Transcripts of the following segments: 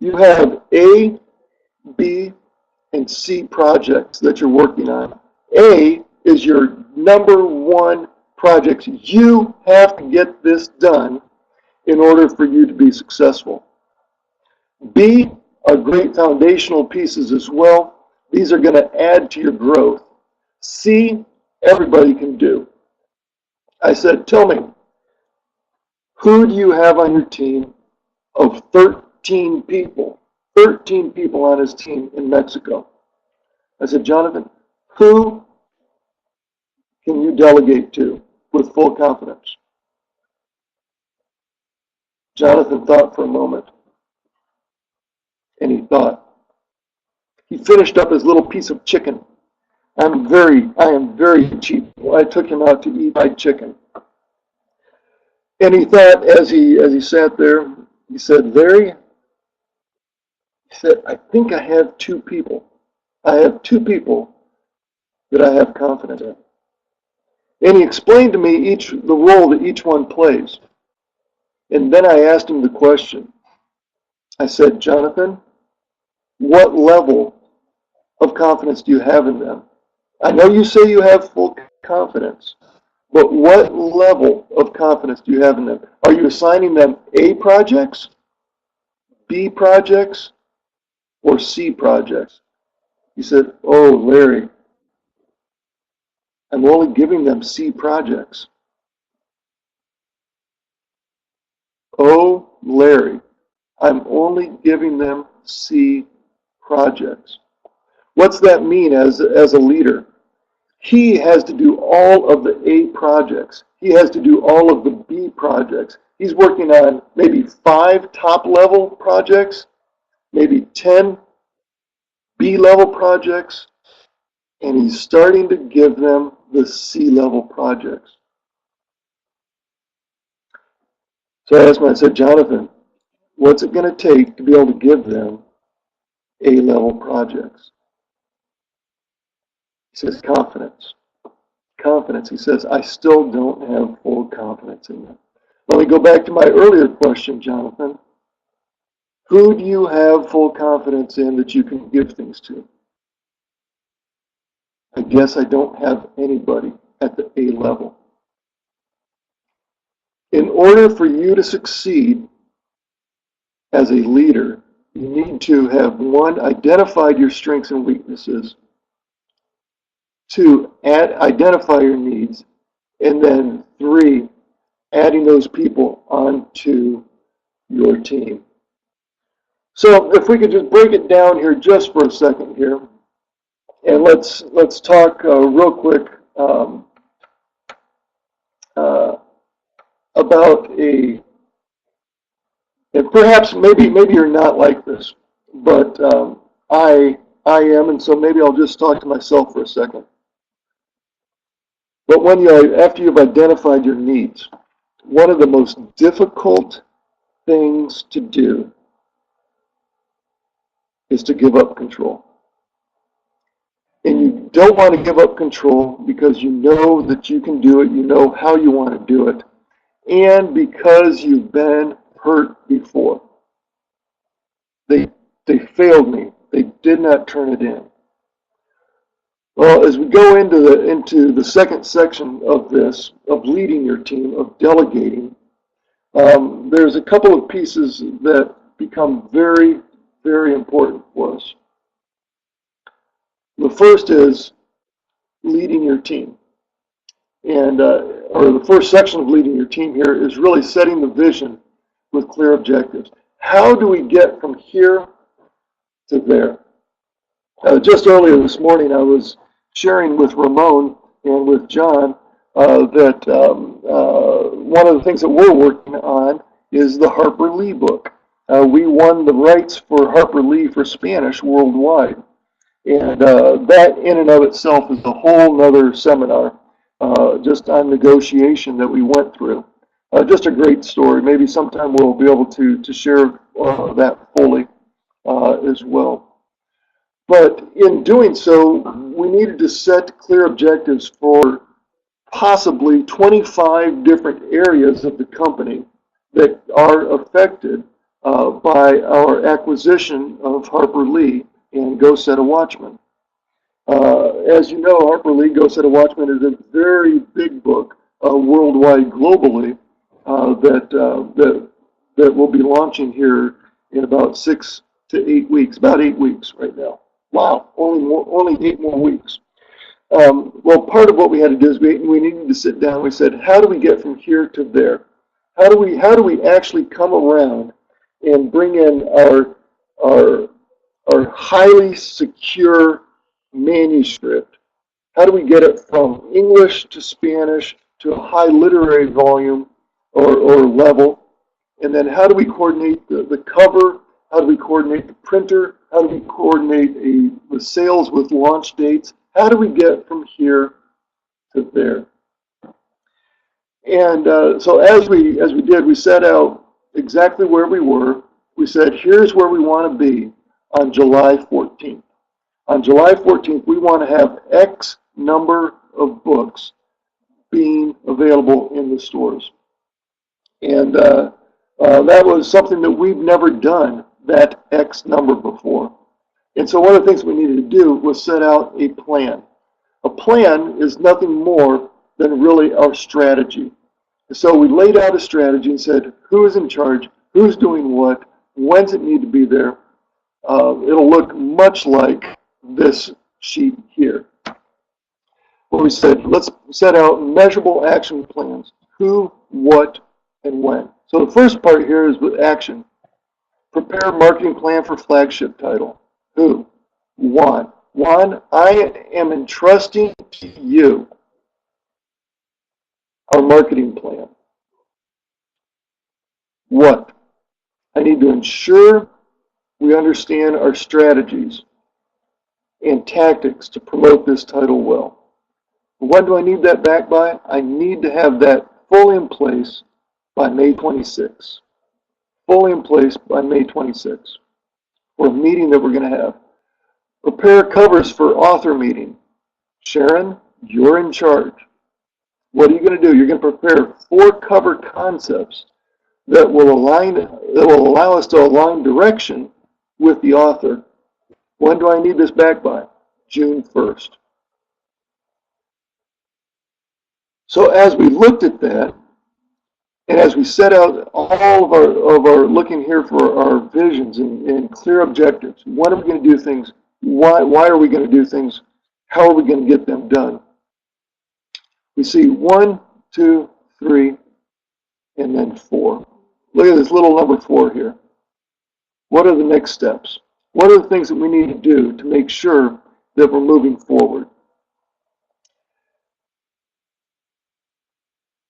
You have A, B, and C projects that you're working on. A is your number one project. You have to get this done in order for you to be successful. B are great foundational pieces as well. These are going to add to your growth. C, everybody can do. I said, tell me, who do you have on your team of 13 people? 13 people on his team in Mexico. I said, Jonathan, who can you delegate to with full confidence? Jonathan thought for a moment, and he thought. He finished up his little piece of chicken. I am very cheap. I took him out to eat fried chicken. And he thought, as he sat there, he said, Larry, he said, I think I have two people. I have two people that I have confidence in. And he explained to me the role that each one plays. And then I asked him the question. I said, Jonathan, what level of confidence do you have in them? I know you say you have full confidence, but what level of confidence do you have in them? Are you assigning them A projects, B projects, or C projects? He said, oh, Larry, I'm only giving them C projects. Oh, Larry, I'm only giving them C projects. What's that mean as a leader? He has to do all of the A projects. He has to do all of the B projects. He's working on maybe 5 top-level projects, maybe 10 B-level projects, and he's starting to give them the C-level projects. So I asked him, I said, Jonathan, what's it going to take to be able to give them A-level projects? He says, confidence. Confidence. He says, I still don't have full confidence in them. Let me go back to my earlier question, Jonathan. Who do you have full confidence in that you can give things to? I guess I don't have anybody at the A level. In order for you to succeed as a leader, you need to have, 1, identified your strengths and weaknesses, 2, identify your needs, and then 3, adding those people onto your team. So if we could just break it down here just for a second here, and let's talk real quick about and perhaps maybe you're not like this, but I am, and so maybe I'll just talk to myself for a second. But after you've identified your needs, one of the most difficult things to do is to give up control. And you don't want to give up control because you know that you can do it, you know how you want to do it, and because you've been hurt before. They failed me. They did not turn it in. Well, as we go into the second section of this, of leading your team, of delegating, there's a couple of pieces that become very, very important for us. The first is leading your team. And or the first section of leading your team here is really setting the vision with clear objectives. How do we get from here to there? Just earlier this morning, I was sharing with Ramon and with John that one of the things that we're working on is the Harper Lee book. We won the rights for Harper Lee for Spanish worldwide. And that in and of itself is a whole other seminar just on negotiation that we went through. Just a great story. Maybe sometime we'll be able to share that fully as well. But in doing so, we needed to set clear objectives for possibly 25 different areas of the company that are affected by our acquisition of Harper Lee and Go Set a Watchman. As you know, Harper Lee, Go Set a Watchman is a very big book worldwide, globally, that will be launching here in about 6 to 8 weeks, about 8 weeks right now. Wow, only 8 more weeks. Well, part of what we had to do is we needed to sit down. We said, how do we get from here to there? How do we actually come around and bring in our highly secure manuscript? How do we get it from English to Spanish to a high literary volume or level? And then how do we coordinate the cover? How do we coordinate the printer? How do we coordinate the sales with launch dates? How do we get from here to there? And so as we did, we set out exactly where we were. We said, here's where we want to be on July 14th. On July 14th, we want to have X number of books being available in the stores. And that was something that we've never done, that X number before. And so one of the things we needed to do was set out a plan. A plan is nothing more than really our strategy. So we laid out a strategy and said, who is in charge, who's doing what, when's it need to be there. It'll look much like this sheet here. Well, we said, let's set out measurable action plans. Who, what, and when. So the first part here is with action. Prepare a marketing plan for flagship title. Who? Juan. Juan, I am entrusting to you our marketing plan. What? I need to ensure we understand our strategies and tactics to promote this title well. When do I need that back by? I need to have that fully in place by May 26th. Fully in place by May 26th. For a meeting that we're going to have. Prepare covers for author meeting. Sharon, you're in charge. What are you going to do? You're going to prepare 4 cover concepts that will allow us to align direction with the author. When do I need this back by? June 1st. So as we looked at that, and as we set out all of our looking here for our visions and clear objectives, when are we going to do things? Why are we going to do things? How are we going to get them done? We see 1, 2, 3, and then 4. Look at this little number 4 here. What are the next steps? What are the things that we need to do to make sure that we're moving forward?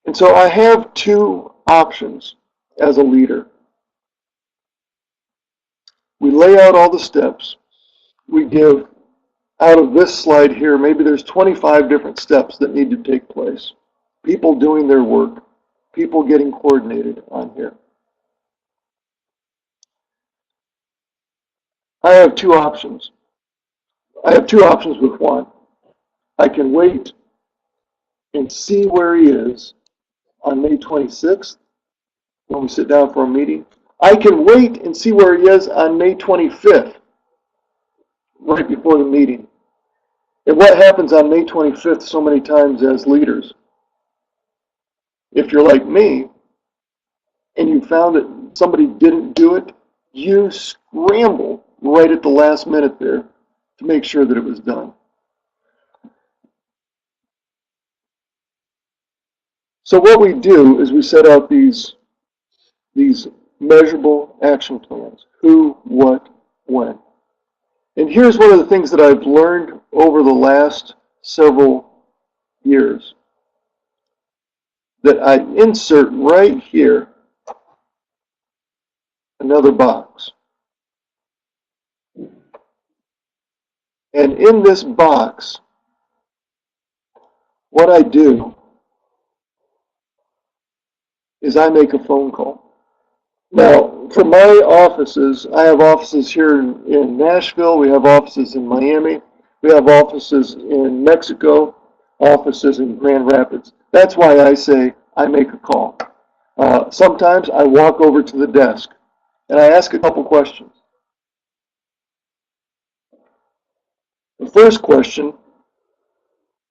And so I have 2 options as a leader. We lay out all the steps. We give, out of this slide here, maybe there's 25 different steps that need to take place. People doing their work. People getting coordinated on here. I have 2 options. I have 2 options with Juan. I can wait and see where he is on May 26th when we sit down for a meeting. I can wait and see where he is on May 25th, right before the meeting. And what happens on May 25th so many times as leaders? If you're like me and you found that somebody didn't do it, you scramble right at the last minute there to make sure that it was done. So what we do is we set out these measurable action plans. Who, what, when. And here's one of the things that I've learned over the last several years. That I insert right here another box. And in this box, what I do is I make a phone call. Now, for my offices, I have offices here in Nashville, we have offices in Miami, we have offices in Mexico, offices in Grand Rapids. That's why I say I make a call. Sometimes I walk over to the desk and I ask a couple questions. The first question,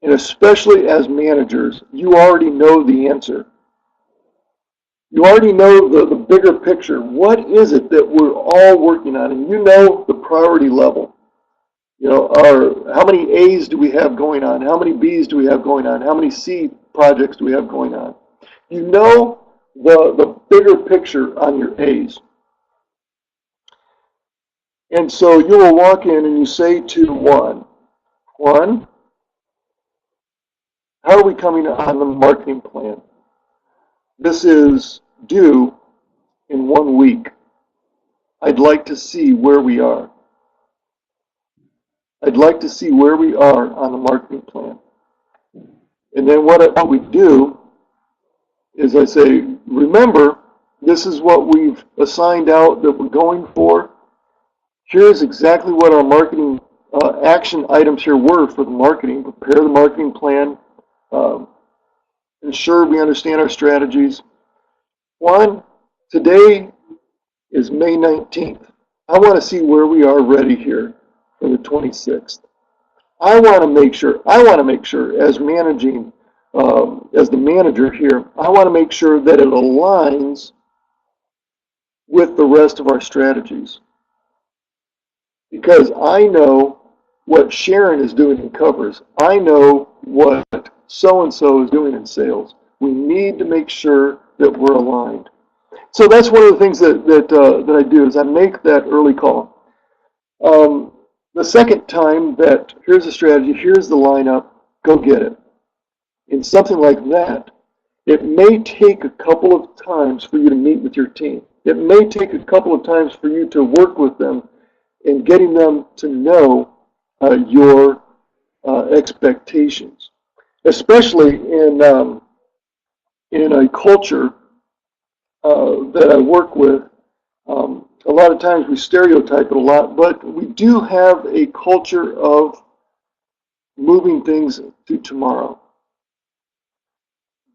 and especially as managers, you already know the answer. You already know the bigger picture. What is it that we're all working on? And you know the priority level. You know, how many A's do we have going on? How many B's do we have going on? How many C projects do we have going on? You know the bigger picture on your A's. And so you will walk in and you say to Juan, how are we coming on the marketing plan? This is due in 1 week. I'd like to see where we are. I'd like to see where we are on the marketing plan. And then what we do is I say, remember, this is what we've assigned out that we're going for. Here's exactly what our marketing action items here were for the marketing. Prepare the marketing plan. Ensure we understand our strategies. Juan, today is May 19th. I want to see where we are ready here for the 26th. I want to make sure as managing, as the manager here, I want to make sure that it aligns with the rest of our strategies. Because I know what Sharon is doing in covers. I know what so-and-so is doing in sales. We need to make sure that we're aligned. So that's one of the things that I do is I make that early call. The second time that here's the strategy, here's the lineup, go get it. In something like that, it may take a couple of times for you to meet with your team. It may take a couple of times for you to work with them in getting them to know your expectations, especially in a culture that I work with. A lot of times we stereotype it a lot, but we do have a culture of moving things to tomorrow.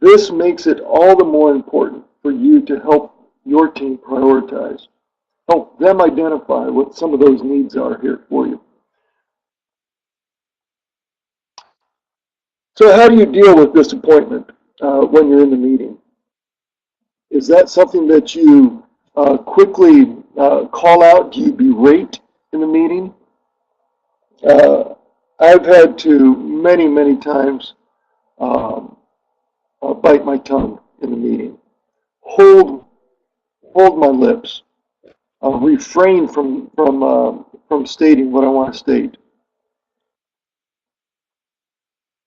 This makes it all the more important for you to help your team prioritize, help them identify what some of those needs are here for you. So how do you deal with disappointment when you're in the meeting? Is that something that you quickly call out? Do you berate in the meeting? I've had to many times bite my tongue in the meeting, hold my lips, refrain from stating what I want to state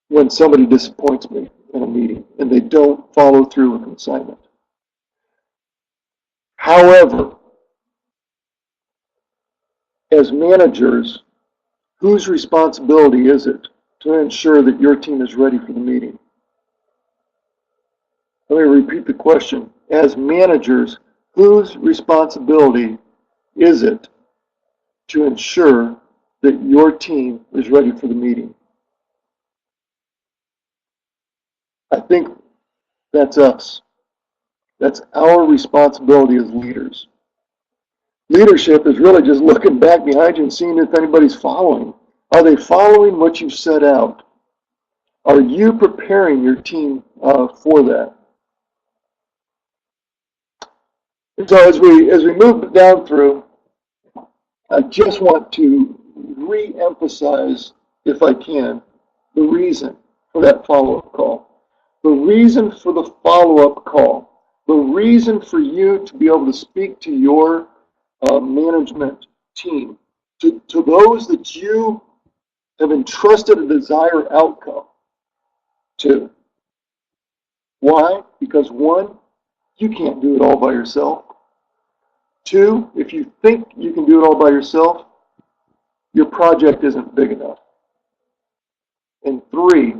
when somebody disappoints me in a meeting and they don't follow through with an assignment. However, as managers, whose responsibility is it to ensure that your team is ready for the meeting? Let me repeat the question. As managers, whose responsibility is it to ensure that your team is ready for the meeting? I think that's us. That's our responsibility as leaders. Leadership is really just looking back behind you and seeing if anybody's following. Are they following what you've set out? Are you preparing your team for that? And so as we move down through, I just want to re-emphasize, if I can, the reason for that follow-up call. The reason for the follow-up call. The reason for you to be able to speak to your management team, to those that you have entrusted a desired outcome to. Why? Because one, you can't do it all by yourself. Two, if you think you can do it all by yourself, your project isn't big enough. And three,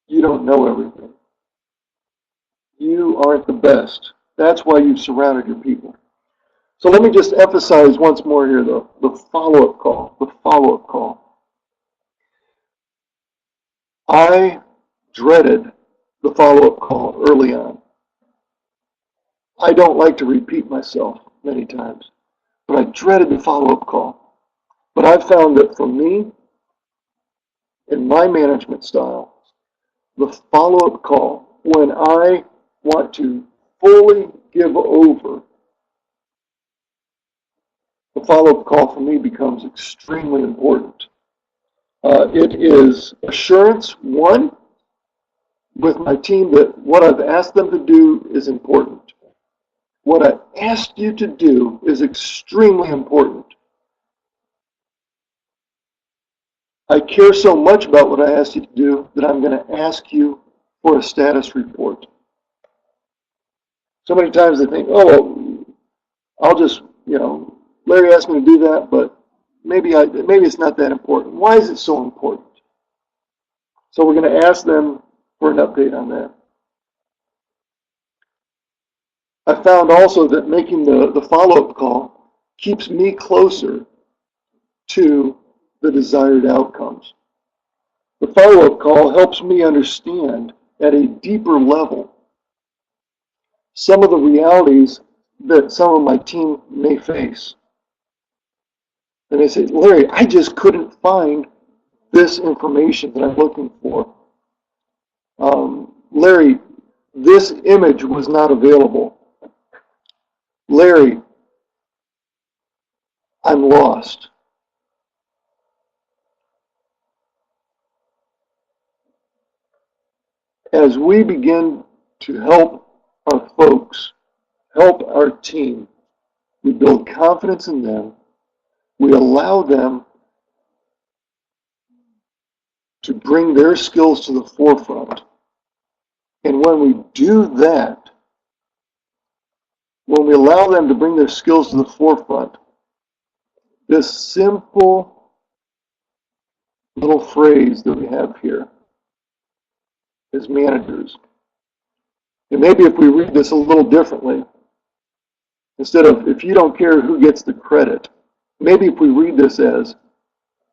you don't know everything. You aren't the best. That's why you've surrounded your people. So let me just emphasize once more here, though, the follow-up call. The follow-up call. I dreaded the follow-up call early on. I don't like to repeat myself many times, but I dreaded the follow-up call. But I've found that for me, in my management style, the follow-up call, when I want to fully give over, the follow-up call for me becomes extremely important. It is assurance, one, with my team that what I've asked them to do is important. What I asked you to do is extremely important. I care so much about what I asked you to do that I'm going to ask you for a status report. So many times they think, oh, I'll just, Larry asked me to do that, but maybe it's not that important. Why is it so important? So we're going to ask them for an update on that. I found also that making the follow-up call keeps me closer to the desired outcomes. The follow-up call helps me understand at a deeper level some of the realities that some of my team may face. And they say, Larry, I just couldn't find this information that I'm looking for. Larry, this image was not available. Larry, I'm lost. As we begin to help our folks, help our team, we build confidence in them, we allow them to bring their skills to the forefront. And when we do that, when we allow them to bring their skills to the forefront, this simple little phrase that we have here as managers, and maybe if we read this a little differently, instead of if you don't care who gets the credit, maybe if we read this as,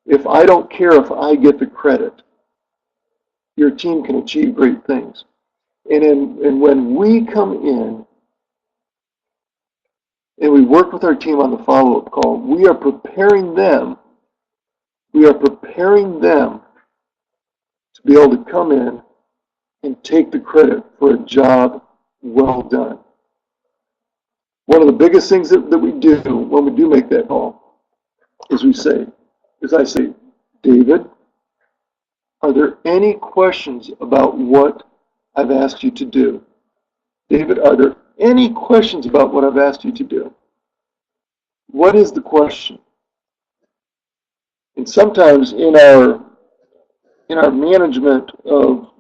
if I don't care if I get the credit, your team can achieve great things. And when we come in and we work with our team on the follow-up call, we are preparing them to be able to come in and take the credit for a job well done. One of the biggest things that we do when we do make that call is I say, David, are there any questions about what I've asked you to do? David, are there any questions about what I've asked you to do? What is the question? And sometimes in our management of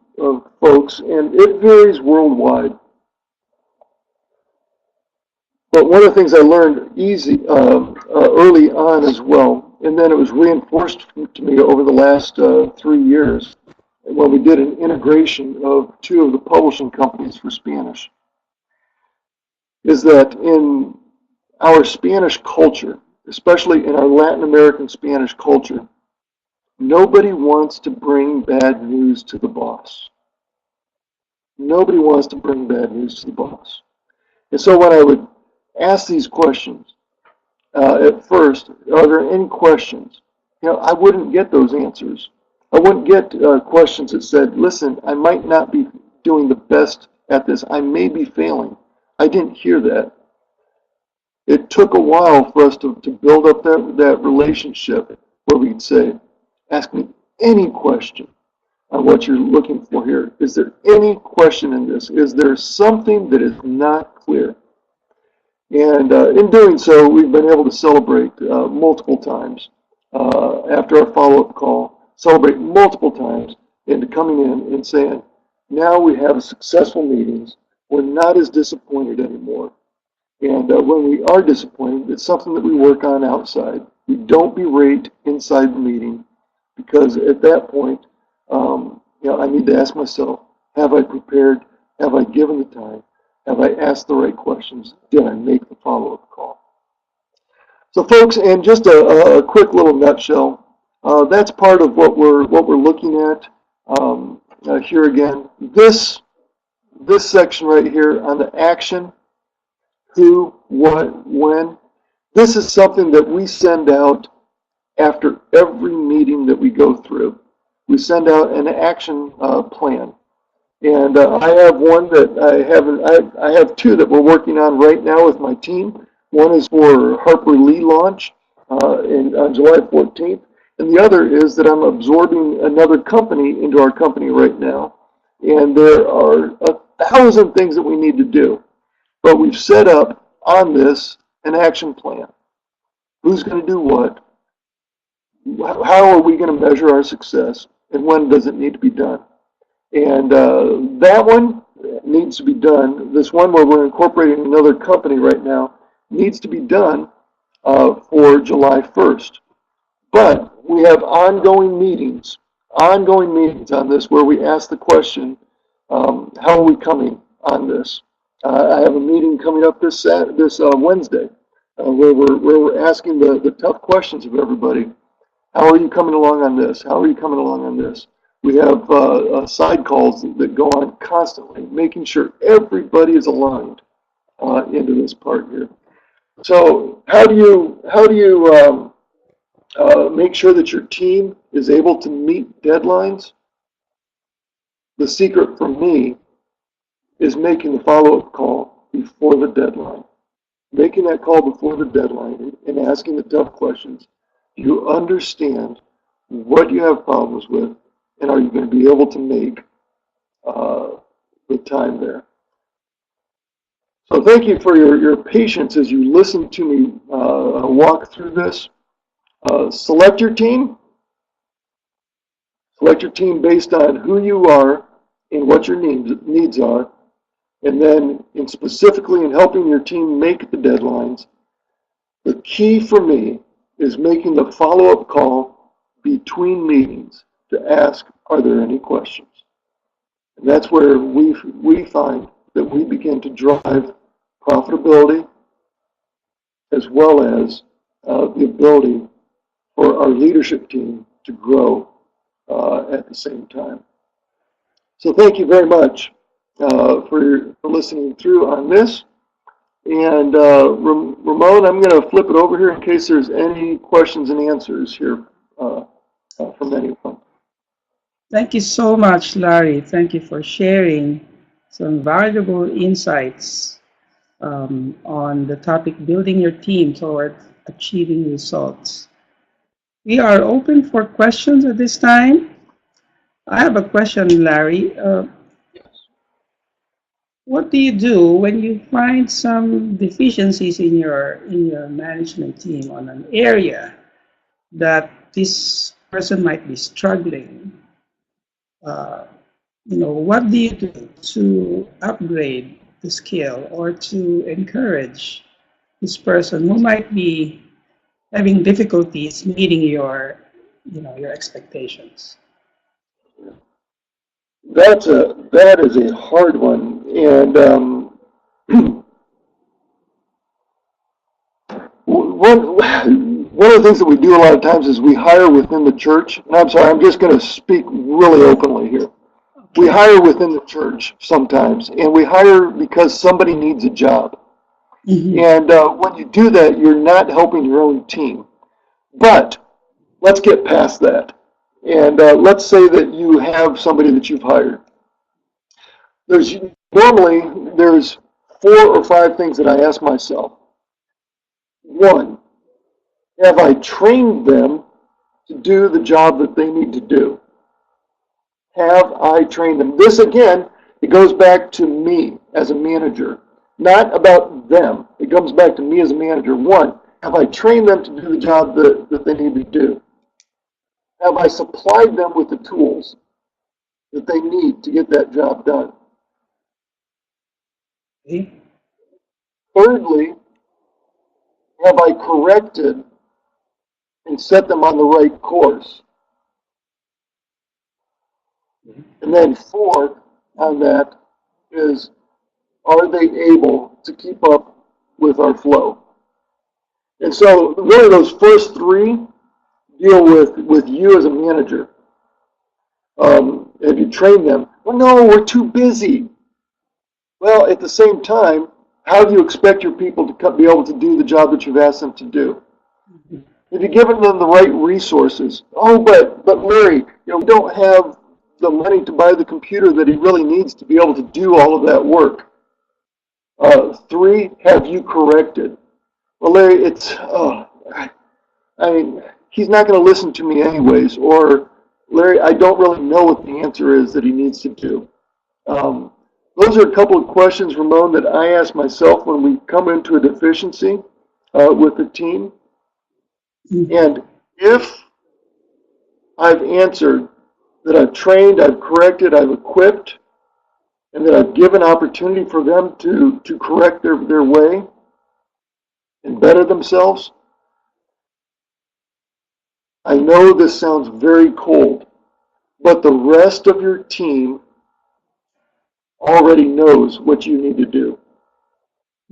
folks, and it varies worldwide, but one of the things I learned early on as well, and then it was reinforced to me over the last 3 years when we did an integration of 2 of the publishing companies for Spanish, is that in our Spanish culture, especially in our Latin American Spanish culture, nobody wants to bring bad news to the boss. Nobody wants to bring bad news to the boss. And so when I would ask these questions, at first, are there any questions? I wouldn't get those answers. I wouldn't get questions that said, listen, I might not be doing the best at this. I may be failing. I didn't hear that. It took a while for us to build up that relationship where we'd say, ask me any question on what you're looking for here. Is there any question in this? Is there something that is not clear? And in doing so, we've been able to celebrate multiple times after our follow-up call, celebrate multiple times into coming in and saying, now we have successful meetings. We're not as disappointed anymore. And when we are disappointed, it's something that we work on outside. We don't berate inside the meeting, because at that point, I need to ask myself, have I prepared? Have I given the time? Have I asked the right questions? Did I make the follow-up call? So folks, in just a quick little nutshell, that's part of what we're looking at here again. This section right here on the action, who, what, when. This is something that we send out after every meeting that we go through. We send out an action plan. And I have one that I have two that we're working on right now with my team. One is for Harper Lee launch on July 14th. And the other is that I'm absorbing another company into our company right now. And there are 1,000 things that we need to do. But we've set up on this an action plan. Who's going to do what? How are we going to measure our success? And when does it need to be done? And that one needs to be done. This one where we're incorporating another company right now needs to be done for July 1st. But we have ongoing meetings on this where we ask the question, how are we coming on this? I have a meeting coming up this Wednesday where we're asking the tough questions of everybody. How are you coming along on this? How are you coming along on this? We have side calls that go on constantly, making sure everybody is aligned into this part here. So how do you make sure that your team is able to meet deadlines? The secret for me is making the follow-up call before the deadline. Making that call before the deadline and asking the tough questions. Do you understand what you have problems with, and are you going to be able to make the time there? So thank you for your patience as you listen to me walk through this. Select your team. Select your team based on who you are and what your needs are. And then specifically in helping your team make the deadlines, the key for me is making the follow-up call between meetings to ask, are there any questions? And that's where we find that we begin to drive profitability as well as the ability for our leadership team to grow at the same time. So thank you very much for listening through on this. And Ramon, I'm going to flip it over here in case there's any questions and answers here from anyone. Thank you so much, Larry. Thank you for sharing some valuable insights on the topic building your team toward achieving results. We are open for questions at this time. I have a question, Larry. What do you do when you find some deficiencies in your management team on an area that this person might be struggling? What do you do to upgrade the skill or to encourage this person who might be having difficulties meeting your expectations? That is a hard one, and one of the things that we do a lot of times is we hire within the church. And I'm sorry, I'm just going to speak really openly here. We hire within the church sometimes, and we hire because somebody needs a job. Mm-hmm. And when you do that, you're not helping your own team. But let's get past that. And let's say that you have somebody that you've hired. Normally, there's 4 or 5 things that I ask myself. 1, have I trained them to do the job that they need to do? Have I trained them? This, again, it goes back to me as a manager, not about them. It comes back to me as a manager. 1, have I trained them to do the job that they need to do? Have I supplied them with the tools that they need to get that job done? Okay. Thirdly, have I corrected and set them on the right course? And then 4 on that is, are they able to keep up with our flow? And so really those first 3 deal with you as a manager. Have you trained them? Well, no, we're too busy. Well, at the same time, How do you expect your people to be able to do the job that you've asked them to do? Have you given them the right resources? Oh, but Larry, we don't have the money to buy the computer that he really needs to be able to do all of that work. 3, have you corrected? Well, Larry, he's not going to listen to me anyways. Or, Larry, I don't really know what the answer is that he needs to do. Those are a couple of questions, Ramon, that I ask myself when we come into a deficiency with the team. And if I've answered that I've trained, I've corrected, I've equipped, and that I've given opportunity for them to correct their way and better themselves, I know this sounds very cold, but the rest of your team already knows what you need to do.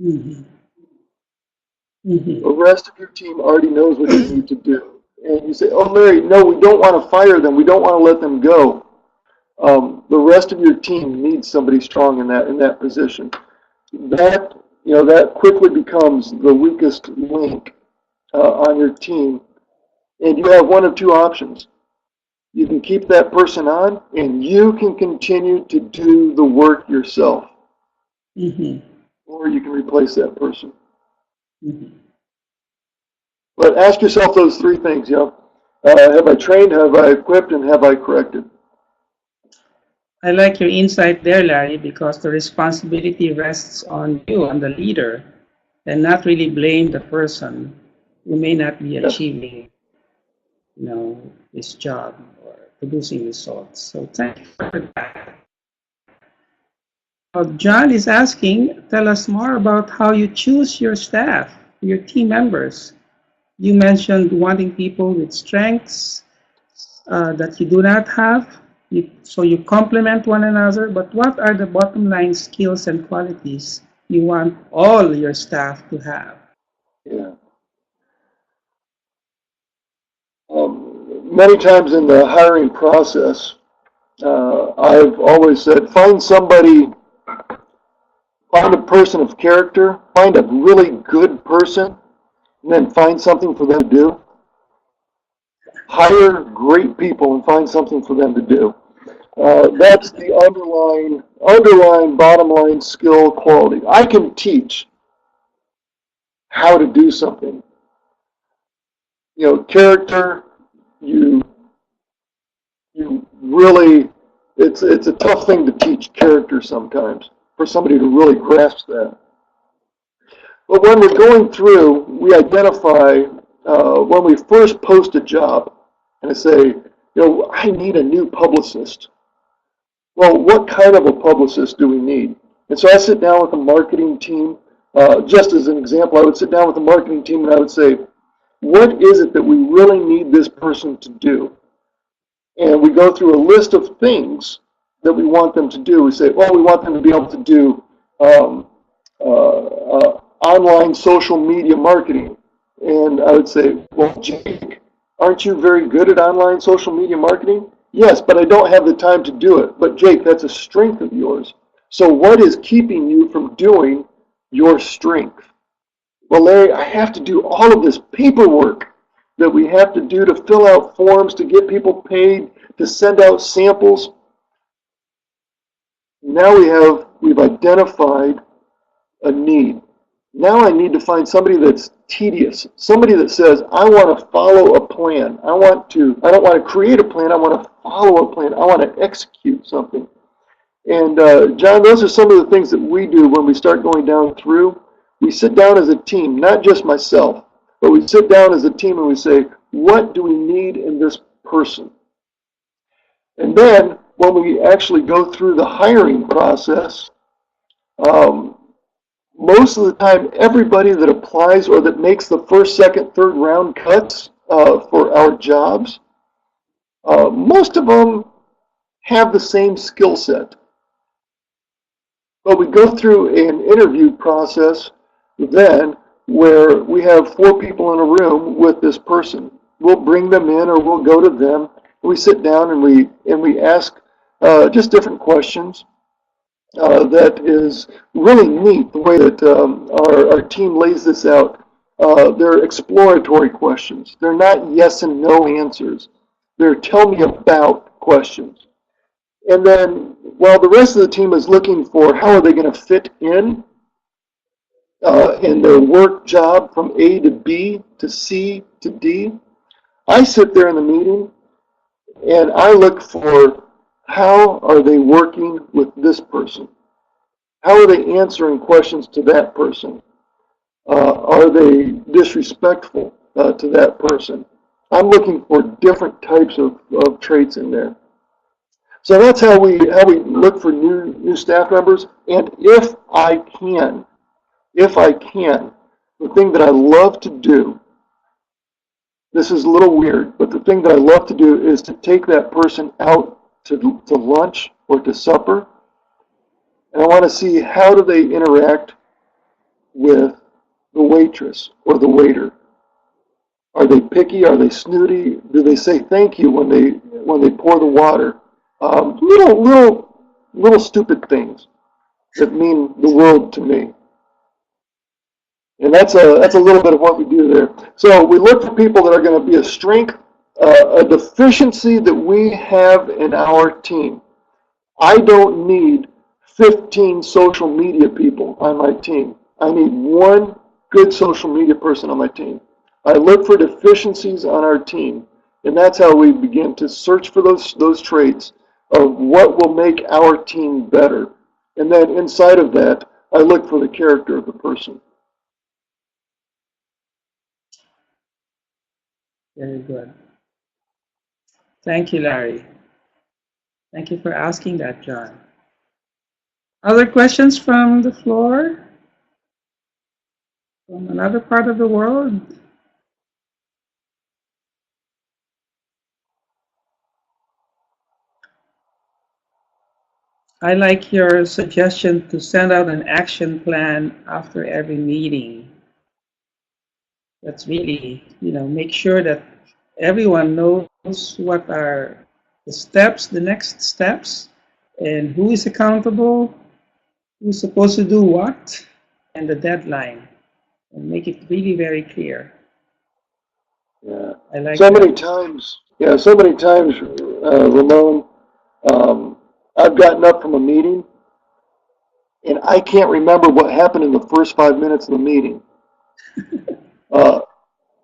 Mm-hmm. Mm-hmm. The rest of your team already knows what you need to do. And you say, oh, Larry, no, we don't want to fire them. We don't want to let them go. The rest of your team needs somebody strong in that position. That quickly becomes the weakest link on your team. And you have one of two options. You can keep that person on, and you can continue to do the work yourself. Mm-hmm. Or you can replace that person. Mm-hmm. But ask yourself those 3 things, have I trained, have I equipped, and have I corrected? I like your insight there, Larry, because the responsibility rests on you, on the leader, and not really blame the person who may not be achieving, his job or producing results. So thank you for that. John is asking, tell us more about how you choose your staff, your team members. You mentioned wanting people with strengths that you do not have. So you complement one another, but what are the bottom line skills and qualities you want all your staff to have? Yeah. Many times in the hiring process, I've always said, find a person of character, find a really good person, and then find something for them to do. Hire great people and find something for them to do. That's the underlying bottom line skill quality. I can teach how to do something. Character, you really, it's a tough thing to teach character sometimes for somebody to really grasp that. But when we're going through, we identify when we first post a job, and I say, I need a new publicist. Well, what kind of a publicist do we need? And so I sit down with the marketing team. Just as an example, I would sit down with the marketing team and I would say, what is it that we really need this person to do? And we go through a list of things that we want them to do. We say, well, we want them to be able to do online social media marketing. And I would say, well, Jake, aren't you very good at online social media marketing? Yes, but I don't have the time to do it. But Jake, that's a strength of yours. So what is keeping you from doing your strength? Well, Larry, I have to do all of this paperwork that we have to do to fill out forms, to get people paid, to send out samples. Now we've identified a need. Now I need to find somebody that's tedious, somebody that says, I want to follow a plan. I don't want to create a plan, I want to follow a plan. I want to execute something. And John, those are some of the things that we do when we start going down through. We sit down as a team, not just myself, but we sit down as a team and we say, what do we need in this person? And then when we actually go through the hiring process, most of the time, everybody that applies or that makes the first, second, third round cuts for our jobs, most of them have the same skill set. But we go through an interview process then where we have 4 people in a room with this person. We'll bring them in or we'll go to them. We sit down and we ask just different questions. that is really neat, the way that our team lays this out. They're exploratory questions. They're not yes and no answers. They're tell me about questions. And then while the rest of the team is looking for how are they going to fit in their work job from A to B to C to D, I sit there in the meeting and I look for how are they working with this person? How are they answering questions to that person? Are they disrespectful to that person? I'm looking for different types of traits in there. So that's how we look for new staff members. And if I can, the thing that I love to do, this is a little weird, but the thing that I love to do is to take that person out to lunch or to supper, and I want to see how do they interact with the waitress or the waiter. Are they picky? Are they snooty? Do they say thank you when they pour the water? Little stupid things that mean the world to me. And that's a little bit of what we do there. So we look for people that are going to be a strength, a deficiency that we have in our team. I don't need 15 social media people on my team. I need one good social media person on my team. I look for deficiencies on our team, and that's how we begin to search for those traits of what will make our team better. And then inside of that, I look for the character of the person. Very good. Thank you, Larry. Thank you for asking that, John. Other questions from the floor? From another part of the world? I like your suggestion to send out an action plan after every meeting. That's really, make sure that everyone knows what are the steps, the next steps, and who is accountable, who's supposed to do what, and the deadline, and make it really very clear. Yeah. I like so that. many times, Ramon, I've gotten up from a meeting and I can't remember what happened in the first 5 minutes of the meeting.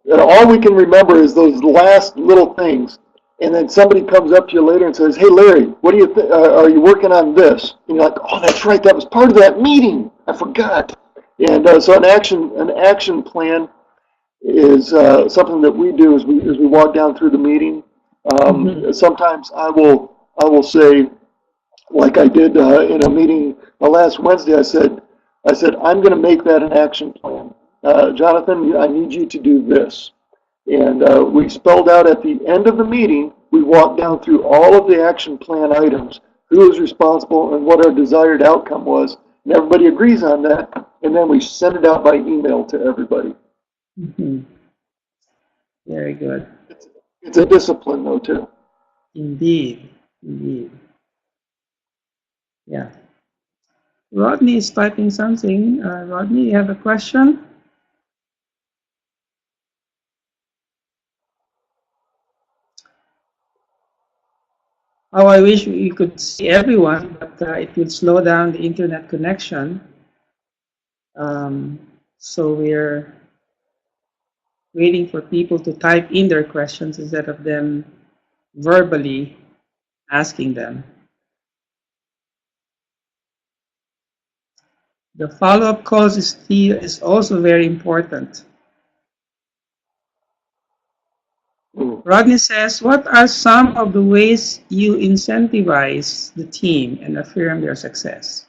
And all we can remember is those last little things. And then somebody comes up to you later and says, "Hey, Larry, what do you think? Are you working on this?" And you're like, "Oh, that's right. That was part of that meeting. I forgot." And so an action plan is something that we do as we walk down through the meeting. Sometimes I will say, like I did in a meeting last Wednesday, I said, I'm going to make that an action plan. Jonathan, I need you to do this. And we spelled out at the end of the meeting, we walked down through all of the action plan items, who was responsible and what our desired outcome was. And everybody agrees on that. And then we send it out by email to everybody. Very good. It's a discipline, though, too. Indeed. Yeah. Rodney is typing something. Rodney, you have a question? Oh, I wish we could see everyone, but it would slow down the internet connection. So we're waiting for people to type in their questions instead of them verbally asking them. The follow-up calls is also very important. Rodney says, what are some of the ways you incentivize the team and affirm their successes?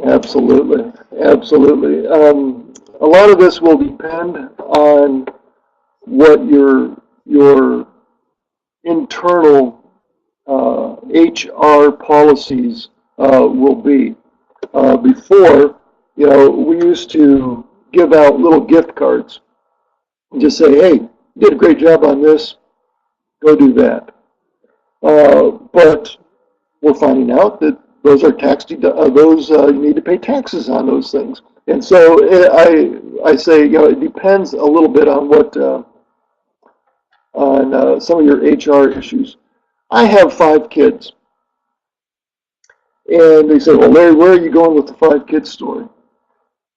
Absolutely. A lot of this will depend on what your internal HR policies will be. Before, we used to give out little gift cards and just say, "Hey, you did a great job on this. Go do that." But we're finding out that those are you need to pay taxes on those things. And so I say, it depends a little bit on some of your HR issues. I have 5 kids, and they say, well, Larry, where are you going with the 5 kids story?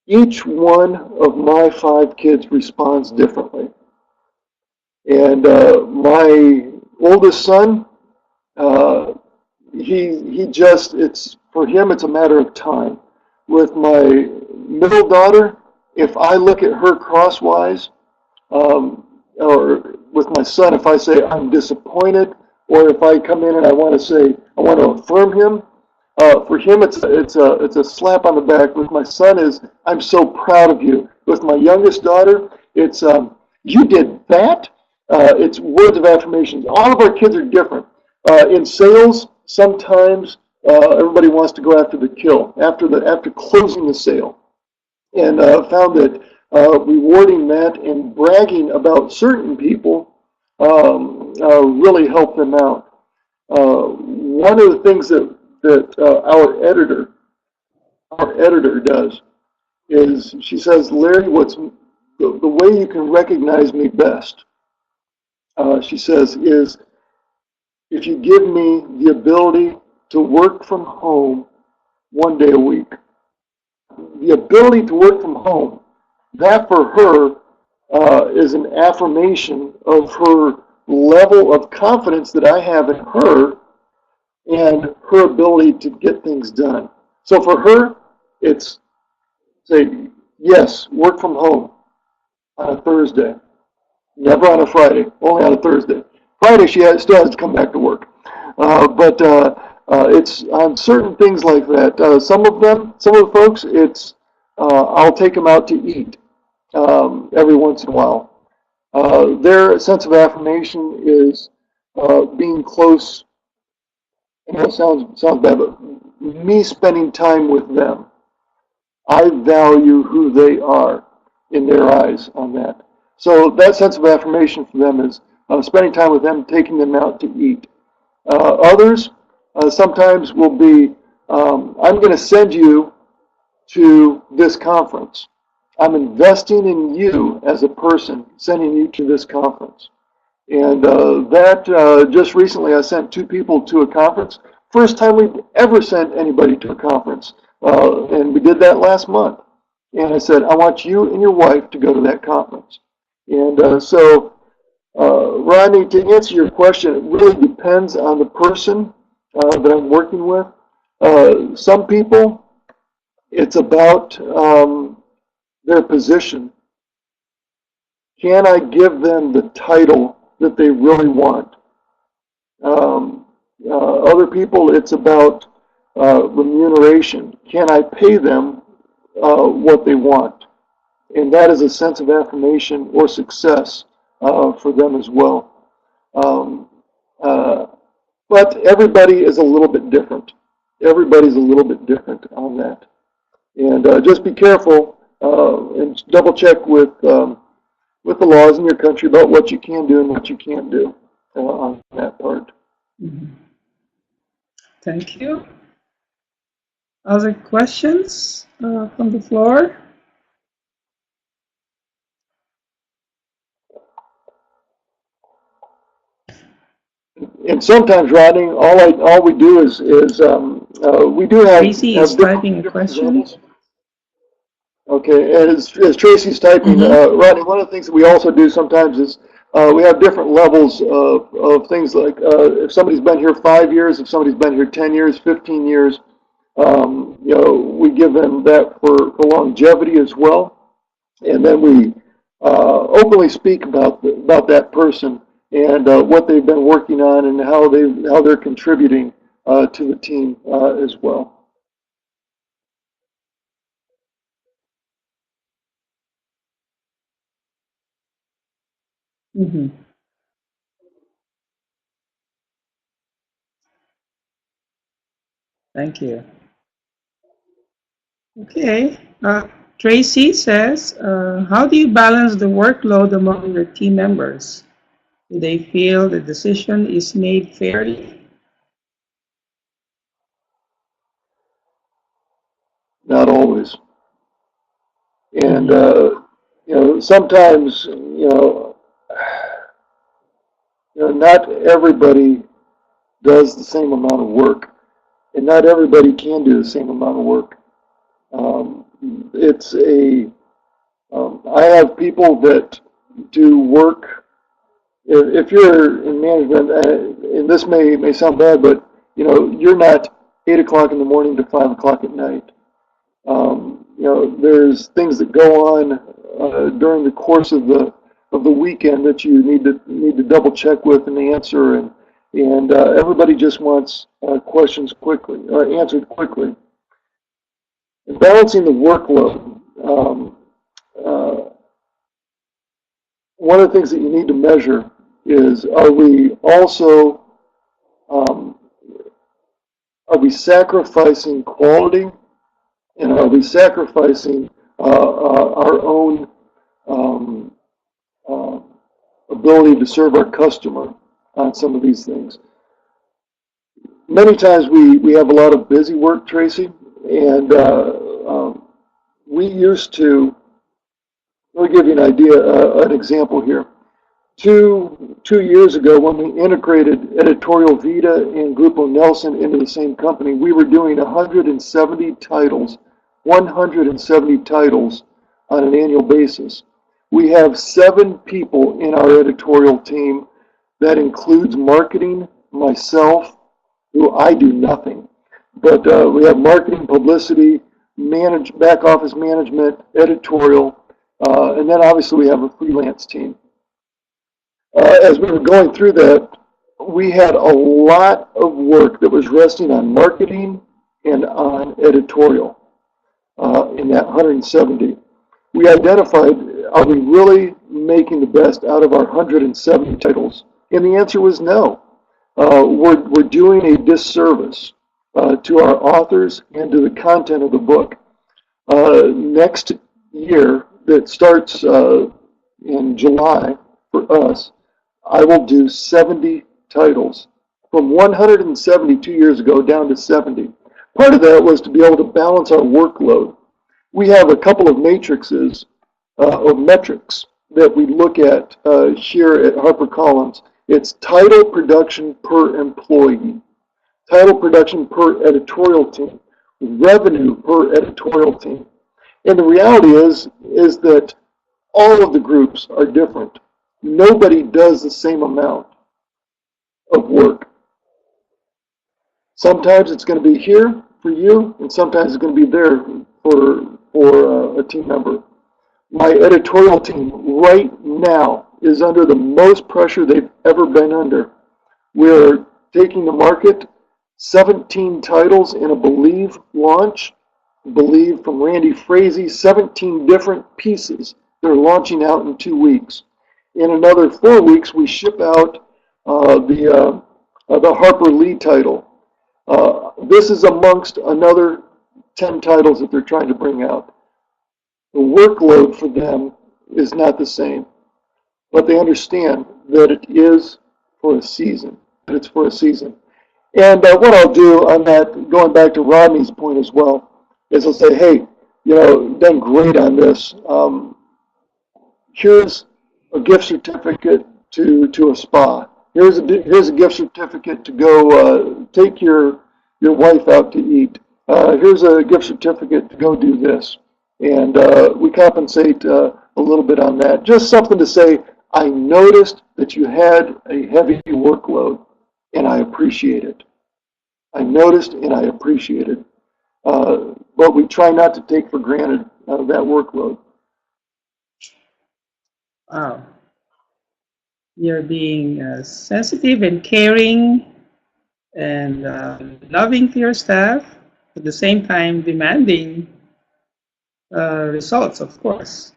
Each one of my 5 kids responds differently. And my oldest son, for him, it's a matter of time. With my middle daughter, if I look at her crosswise, or with my son, if I say I'm disappointed, or if I come in and I want to affirm him, for him it's a slap on the back. With my son is I'm so proud of you. With my youngest daughter, it's you did that. It's words of affirmation. All of our kids are different. In sales, sometimes everybody wants to go after the kill, after closing the sale, and found that rewarding that and bragging about certain people really helped them out. One of the things that our editor does is she says, Larry, what's the way you can recognize me best? She says is if you give me the ability to work from home 1 day a week. The ability to work from home, that for her is an affirmation of her level of confidence that I have in her and her ability to get things done. So for her, it's say, yes, work from home on a Thursday, never on a Friday, only on a Thursday. Friday she still has to come back to work. But it's on certain things like that. Some of the folks, it's I'll take them out to eat every once in a while. Their sense of affirmation is being close. It sounds bad, but me spending time with them. I value who they are in their eyes on that. So that sense of affirmation for them is spending time with them, taking them out to eat. Others sometimes will be, I'm going to send you to this conference. I'm investing in you as a person, sending you to this conference. And just recently I sent 2 people to a conference. First time we've ever sent anybody to a conference. And we did that last month. And I said, I want you and your wife to go to that conference. And Rodney, to answer your question, it really depends on the person that I'm working with. Some people, it's about their position. Can I give them the title that they really want? Other people, it's about remuneration. Can I pay them what they want? And that is a sense of affirmation or success for them as well. But everybody is a little bit different. Everybody's a little bit different on that. And just be careful and double check with the laws in your country about what you can do and what you can't do on that part. Mm-hmm. Thank you. Other questions from the floor? And sometimes, Rodney, all we do is we do have. Tracy is typing a question. Levels. Okay, and as Tracy's typing, Rodney, one of the things that we also do sometimes is we have different levels of things like if somebody's been here 5 years, if somebody's been here 10 years, 15 years, we give them that for longevity as well, and then we openly speak about that person and what they've been working on and how they're contributing to the team as well. Mm-hmm. Thank you. Okay. Tracy says, how do you balance the workload among your team members? Do they feel the decision is made fairly? not always. And sometimes not everybody does the same amount of work, and not everybody can do the same amount of work. It's a I have people that do work. If you're in management, and this may sound bad, but you're not 8 o'clock in the morning to 5 o'clock at night. There's things that go on during the course of the weekend that you need to double check with and answer, and everybody just wants questions quickly answered quickly. And balancing the workload. One of the things that you need to measure is, are we sacrificing quality, and are we sacrificing our own ability to serve our customer on some of these things? Many times we have a lot of busy work, Tracy, and we used to. Let me give you an example here. Two years ago, when we integrated Editorial Vita and Grupo Nelson into the same company, we were doing 170 titles on an annual basis. We have 7 people in our editorial team. That includes marketing, myself, who I do nothing. But we have marketing, publicity, back office management, editorial, and then obviously we have a freelance team. As we were going through that, we had a lot of work that was resting on marketing and on editorial in that 170. We identified, are we really making the best out of our 170 titles? And the answer was no. We're doing a disservice to our authors and to the content of the book. Next year, that starts in July for us, I will do 70 titles, from 170 2 years ago down to 70. Part of that was to be able to balance our workload. We have a couple of matrices or metrics that we look at here at HarperCollins. It's title production per employee, title production per editorial team, revenue per editorial team. And the reality is that all of the groups are different. Nobody does the same amount of work. Sometimes it's going to be here for you, and sometimes it's going to be there for a team member. My editorial team right now is under the most pressure they've ever been under. We're taking to market 17 titles in a Believe launch. Believe from Randy Frazee, 17 different pieces they're launching out in 2 weeks. In another 4 weeks, we ship out the Harper Lee title. This is amongst another 10 titles that they're trying to bring out. The workload for them is not the same, but they understand that it is for a season. It's for a season. And what I'll do on that, going back to Rodney's point as well, is I'll say, hey, done great on this. Here's a gift certificate to a spa. Here's a gift certificate to go take your wife out to eat. Here's a gift certificate to go do this. And we compensate a little bit on that. Just something to say, I noticed that you had a heavy workload, and I appreciate it. I noticed and I appreciate it. But we try not to take for granted that workload. Wow. You're being sensitive and caring and loving to your staff, at the same time demanding results, of course.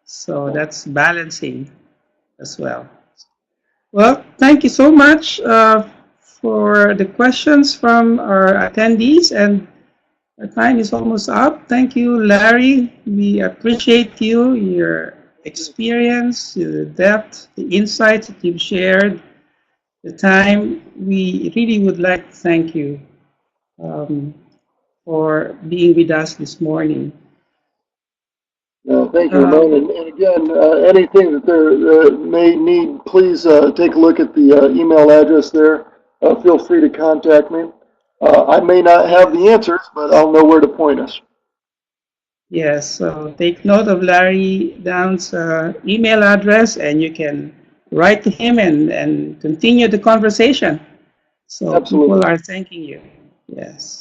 So that's balancing as well. Well, thank you so much for the questions from our attendees, and our time is almost up. Thank you, Larry. We appreciate you, your experience, the depth, the insights that you've shared, the time. We really would like to thank you for for being with us this morning. Thank you, Ramon. And again, anything that they may need, please take a look at the email address there. Feel free to contact me. I may not have the answers, but I'll know where to point us. Yes, so take note of Larry Down's email address, and you can write to him and continue the conversation. So Absolutely. people are thanking you. Yes.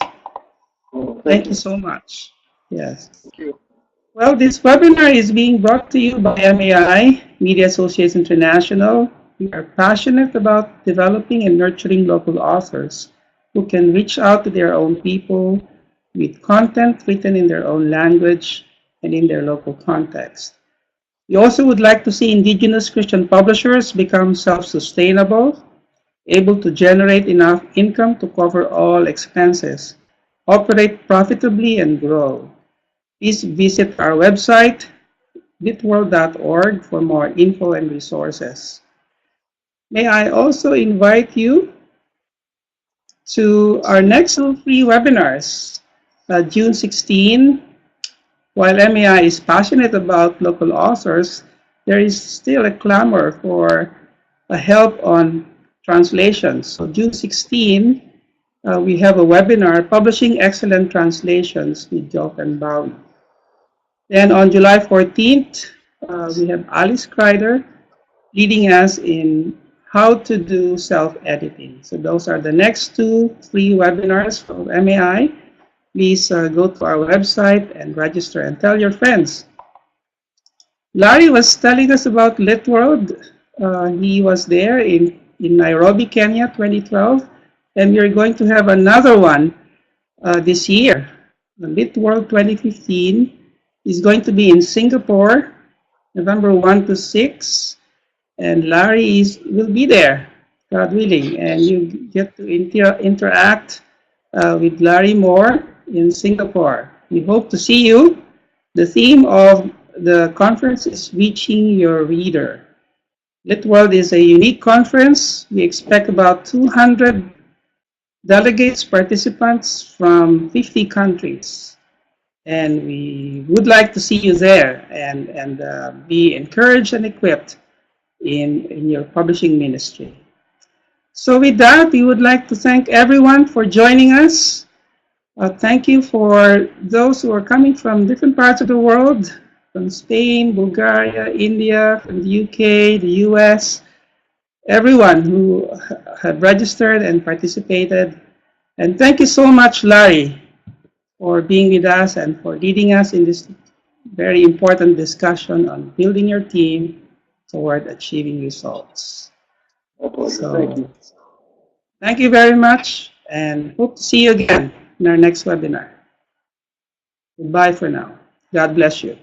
Well, thank you so much. Yes. Thank you. Well, this webinar is being brought to you by MAI, Media Associates International. We are passionate about developing and nurturing local authors who can reach out to their own people with content written in their own language and in their local context. We also would like to see indigenous Christian publishers become self-sustainable, able to generate enough income to cover all expenses, operate profitably, and grow. Please visit our website, litworld.org, for more info and resources. May I also invite you to our next free webinars, June 16. While MAI is passionate about local authors, there is still a clamor for help on translations. So June 16, we have a webinar, Publishing Excellent Translations with Jochen Bowie. Then on July 14th, we have Alice Kreider leading us in how to do self-editing. So those are the next two free webinars from MAI. Please go to our website and register and tell your friends. Larry was telling us about LitWorld. He was there in Nairobi, Kenya, 2012. And we're going to have another one this year. LitWorld 2015 is going to be in Singapore, November 1 to 6. And Larry will be there, God willing. And you get to interact with Larry more in Singapore. We hope to see you. The theme of the conference is Reaching Your Reader. LitWorld is a unique conference. We expect about 200 delegates, participants from 50 countries. And we would like to see you there and be encouraged and equipped in your publishing ministry. So with that, we would like to thank everyone for joining us. Thank you for those who are coming from different parts of the world, from Spain, Bulgaria, India, from the UK, the US, everyone who have registered and participated. And thank you so much, Larry, for being with us and for leading us in this very important discussion on building your team toward achieving results. My pleasure. So, thank you. Thank you very much, and hope to see you again in our next webinar. Goodbye for now. God bless you.